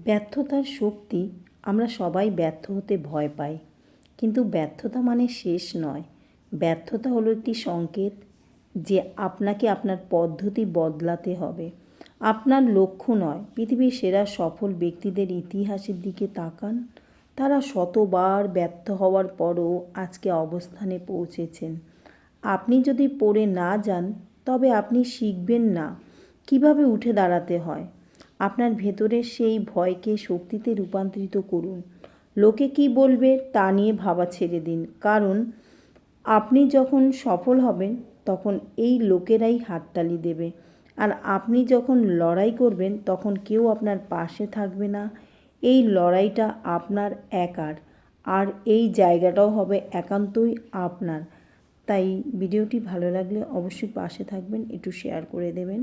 ব্যর্থতার শক্তি। আমরা সবাই ব্যর্থ হতে ভয় পাই, কিন্তু ব্যর্থতা মানে শেষ নয়। ব্যর্থতা হলো একটি সংকেত যে আপনাকে আপনার পদ্ধতি বদলাতে হবে। আপনার লক্ষ্য নয়। পৃথিবীর সেরা সফল ব্যক্তিদের ইতিহাসের দিকে তাকান। তারা শতবার ব্যর্থ হওয়ার পরও আজকে অবস্থানে পৌঁছেছেন। আপনি যদি পড়ে না যান, তবে আপনি শিখবেন না কিভাবে উঠে দাঁড়াতে হয়। আপনার ভেতরের সেই ভয়কে শক্তিতে রূপান্তরিত করুন। লোকে কি বলবে তা নিয়ে ভাবা ছেড়ে দিন, কারণ আপনি যখন সফল হবেন তখন এই লোকেরাই হাততালি দেবে। আর আপনি যখন লড়াই করবেন তখন কেউ আপনার পাশে থাকবে না। এই লড়াইটা আপনার একার, আর এই জায়গাটাও হবে একান্তই আপনার। তাই ভিডিওটি ভালো লাগলে অবশ্যই পাশে থাকবেন, একটু শেয়ার করে দেবেন।